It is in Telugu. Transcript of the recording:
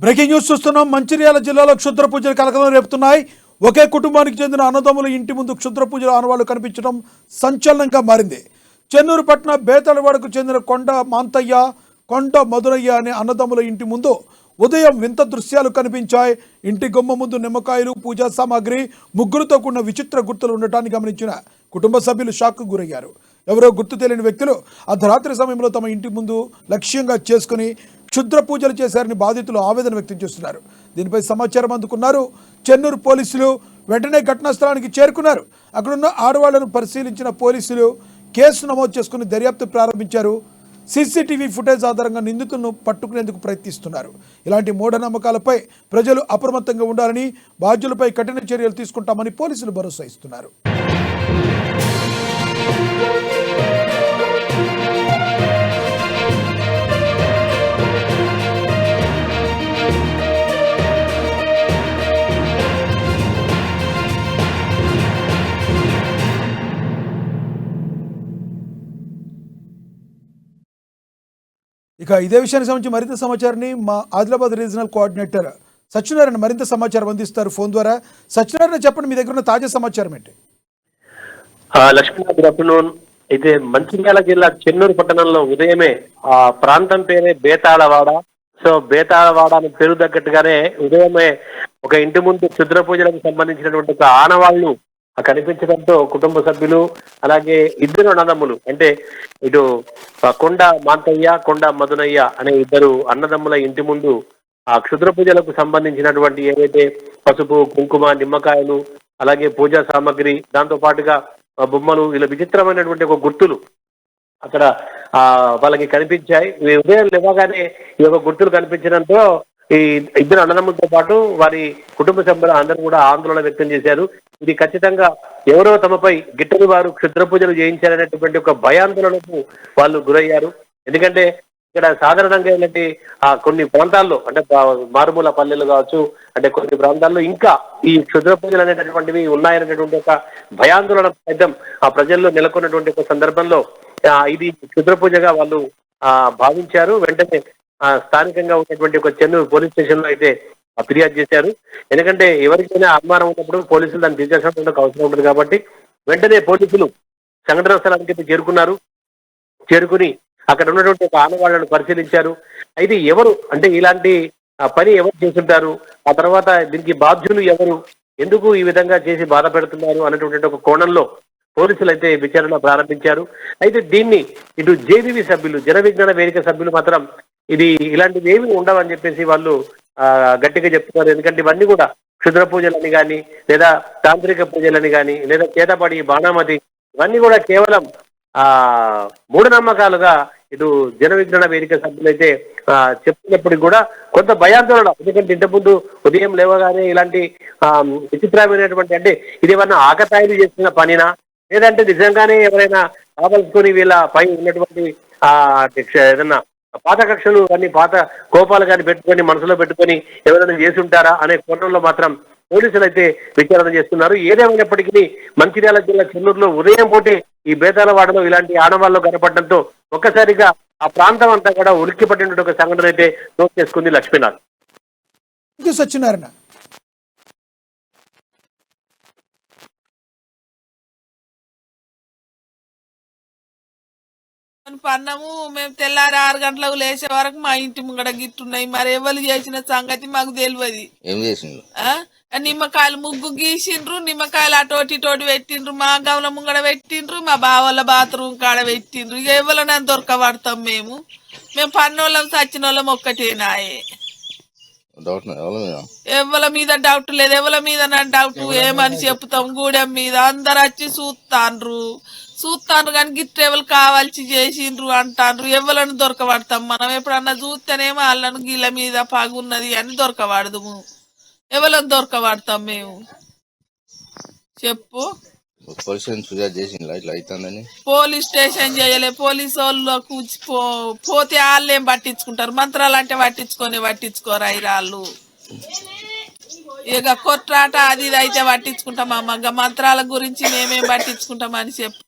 బ్రేకింగ్ న్యూస్ చూస్తున్నాం. మంచిర్యాల జిల్లాలో క్షుద్ర పూజలు కలకలం రేపుతున్నాయి. ఒకే కుటుంబానికి చెందిన అన్నదమ్ముల ఇంటి ముందు క్షుద్ర పూజల ఆనవాళ్లు కనిపించడం సంచలనంగా మారింది. చెన్నూరు పట్టణ బేతలవాడకు చెందిన కొండ మాంతయ్య, కొండ మధురయ్య అనే అన్నదమ్ముల ఇంటి ముందు ఉదయం వింత దృశ్యాలు కనిపించాయి. ఇంటి గుమ్మ ముందు నిమ్మకాయలు, పూజా సామాగ్రి, ముగ్గురుతో కూడిన విచిత్ర గుర్తులు ఉండటాన్ని గమనించిన కుటుంబ సభ్యులు షాక్కు గురయ్యారు. ఎవరో గుర్తు తెలియని వ్యక్తులు అర్ధరాత్రి సమయంలో తమ ఇంటి ముందు లక్ష్యంగా చేసుకుని క్షుద్ర పూజలు చేశారని బాధితులు ఆవేదన వ్యక్తం చేస్తున్నారు. దీనిపై సమాచారం అందుకున్నారు చెన్నూరు పోలీసులు. వెంటనే ఘటనా స్థలానికి చేరుకున్నారు. అక్కడున్న ఆడవాళ్లను పరిశీలించిన పోలీసులు కేసు నమోదు చేసుకుని దర్యాప్తు ప్రారంభించారు. సీసీటీవీ ఫుటేజ్ ఆధారంగా నిందితులను పట్టుకునేందుకు ప్రయత్నిస్తున్నారు. ఇలాంటి మూఢనమ్మకాలపై ప్రజలు అప్రమత్తంగా ఉండాలని, బాధ్యులపై కఠిన చర్యలు తీసుకుంటామని పోలీసులు భరోసా ఇస్తున్నారు. ఇక ఇదే విషయానికి సంబంధించి మరింత సమాచారాన్ని మా ఆదిలాబాద్ రీజనల్ కోఆర్డినేటర్ సత్యనారాయణ మరింత సమాచారం అందిస్తారు ఫోన్ ద్వారా. సత్యనారాయణ, చెప్పండి, మీ దగ్గర ఉన్న తాజా సమాచారం ఏంటి? Lakshmi good afternoon. అయితే మంచిర్యాల జిల్లా చెన్నూరు పట్టణంలో ఉదయమే ఆ ప్రాంతం పేరే బేతాళవాడ. సో బేతాళవాడ అని పేరు తగ్గట్టుగానే ఉదయమే ఒక ఇంటి ముందు క్షుద్ర పూజలకు సంబంధించినటువంటి ఒక ఆనవాళ్లు కనిపించడంతో కుటుంబ సభ్యులు, అలాగే ఇద్దరు అన్నదమ్ములు, అంటే ఇటు కొండ మాంతయ్య, కొండ మధునయ్య అనే ఇద్దరు అన్నదమ్ముల ఇంటి ముందు ఆ క్షుద్ర పూజలకు సంబంధించినటువంటి ఏవైతే పసుపు, కుంకుమ, నిమ్మకాయలు, అలాగే పూజా సామాగ్రి, దాంతో పాటుగా బొమ్మలు, ఇలా విచిత్రమైనటువంటి ఒక గుర్తులు అక్కడ వాళ్ళకి కనిపించాయి. ఉదయం లేవగానే ఈ యొక్క గుర్తులు కనిపించడంతో ఈ ఇద్దరు అన్నదమ్ములతో పాటు వారి కుటుంబ సభ్యులు అందరూ కూడా ఆందోళన వ్యక్తం చేశారు. ఇది ఖచ్చితంగా ఎవరో తమపై గిట్టని వారు క్షుద్ర పూజలు చేయించారనేటువంటి ఒక భయాందోళనకు వాళ్ళు గురయ్యారు. ఎందుకంటే ఇక్కడ సాధారణంగా ఇలాంటి కొన్ని ప్రాంతాల్లో, అంటే మారుమూల పల్లెలు కావచ్చు, అంటే కొన్ని ప్రాంతాల్లో ఇంకా ఈ క్షుద్ర పూజలు అనేటటువంటివి ఉన్నాయనేటువంటి ఒక భయాందోళన సైతం ఆ ప్రజల్లో నెలకొన్నటువంటి ఒక సందర్భంలో ఇది క్షుద్ర పూజగా వాళ్ళు భావించారు. వెంటనే స్థానికంగా ఉన్నటువంటి ఒక చెన్నూరు పోలీస్ స్టేషన్ లో అయితే ఫిర్యాదు చేశారు. ఎందుకంటే ఎవరికైనా అనుమానం ఉన్నప్పుడు పోలీసులు దాన్ని తీర్చాల్సిన అవసరం ఉంటుంది కాబట్టి వెంటనే పోలీసులు సంఘటన స్థలానికి చేరుకున్నారు. చేరుకుని అక్కడ ఉన్నటువంటి ఒక ఆనవాళ్లను పరిశీలించారు. అయితే ఎవరు, అంటే ఇలాంటి పని ఎవరు చేస్తుంటారు, ఆ తర్వాత దీనికి బాధ్యులు ఎవరు, ఎందుకు ఈ విధంగా చేసి బాధ పెడుతున్నారు అనేటువంటి ఒక కోణంలో పోలీసులు అయితే విచారణ ప్రారంభించారు. అయితే దీన్ని ఇటు జేబీవీ సభ్యులు, జన విజ్ఞాన వేదిక సభ్యులు మాత్రం ఇది ఇలాంటివి ఏమి ఉండవని చెప్పేసి వాళ్ళు గట్టిగా చెప్తున్నారు. ఎందుకంటే ఇవన్నీ కూడా క్షుద్ర పూజలని కానీ, లేదా తాంత్రిక పూజలని కానీ, లేదా చేతబడి, బాణామతి, ఇవన్నీ కూడా కేవలం మూఢనమ్మకాలుగా ఇటు జన విజ్ఞాన వేదిక సభ్యులైతే చెప్తున్నప్పటికీ కూడా కొంత భయాందోళన. ఎందుకంటే ఇంతకుముందు ఉదయం లేవగానే ఇలాంటి విచిత్రమైనటువంటి, అంటే ఇది ఏమన్నా ఆకతాయిలు చేస్తున్న పనినా, లేదంటే నిజంగానే ఎవరైనా కావలసుకొని వీళ్ళ పై ఉన్నటువంటి ఏదన్నా పాత కక్షలు కానీ, పాత కోపాలు కానీ పెట్టుకొని మనసులో పెట్టుకొని ఎవరైనా చేసి ఉంటారా అనే కోణంలో మాత్రం పోలీసులు అయితే విచారణ చేస్తున్నారు. ఏదేమైనప్పటికీ మంచిర్యాల జిల్లా చెన్నూరులో ఉదయం పూటే ఈ బేతాళవాడలో ఇలాంటి ఆనవాళ్ళు కనపడడంతో ఒక్కసారిగా ఆ ప్రాంతం అంతా కూడా ఉలిక్కి పట్టినటువంటి ఒక సంఘటన అయితే నోట్ చేసుకుంది. లక్ష్మీనాథ్. సత్యనారాయణ. పన్నము మేము తెల్లారి 6 గంటలకు లేచే వరకు మా ఇంటి ముంగడ గిట్టున్నాయి. మరి ఎవరు చేసిన సంగతి మాకు తెలియదు. ఏం చేసిండ్రు? నిమ్మకాయలు ముగ్గు గీసిండ్రు, నిమ్మకాయలు అటోటి పెట్టిండ్రు, మా గవల ముంగడ పెట్టిండ్రు, మా బావల బాత్రూమ్ కాడ పెట్టిండ్రు. ఇక ఎవరైనా దొరకబడతాం మేము పన్నోళ్ళం సచ్చినోళ్ళం ఒక్కటేనాయే. ఎవరి మీద డౌట్ లేదు, ఎవరి మీద నా డౌట్ ఏమని చెప్తాం. గూడెం మీద అందరు వచ్చి చూస్తాండ్రు కానీ గిట్టెవలు కావాల్సి చేసిండ్రు అంటాండ్రు. ఎవరిని దొరకబడతాం మనం? ఎప్పుడన్నా చూస్తేనేమో వాళ్ళను గిళ్ళ మీద పగున్నది అని దొరకబడదు. ఎవరిని దొరకబడతాం మేము? చెప్పు. పోలీస్ స్టేషన్ చేయలే. పోలీసు వాళ్ళకు పోతే వాళ్ళేం పట్టించుకుంటారు? మంత్రాలు అంటే పట్టించుకోరు ఐరాళ్ళు. ఇక కొట్లాట అది ఇది అయితే పట్టించుకుంటాం. అమ్మ మంత్రాల గురించి మేమేం పట్టించుకుంటామని చెప్పు.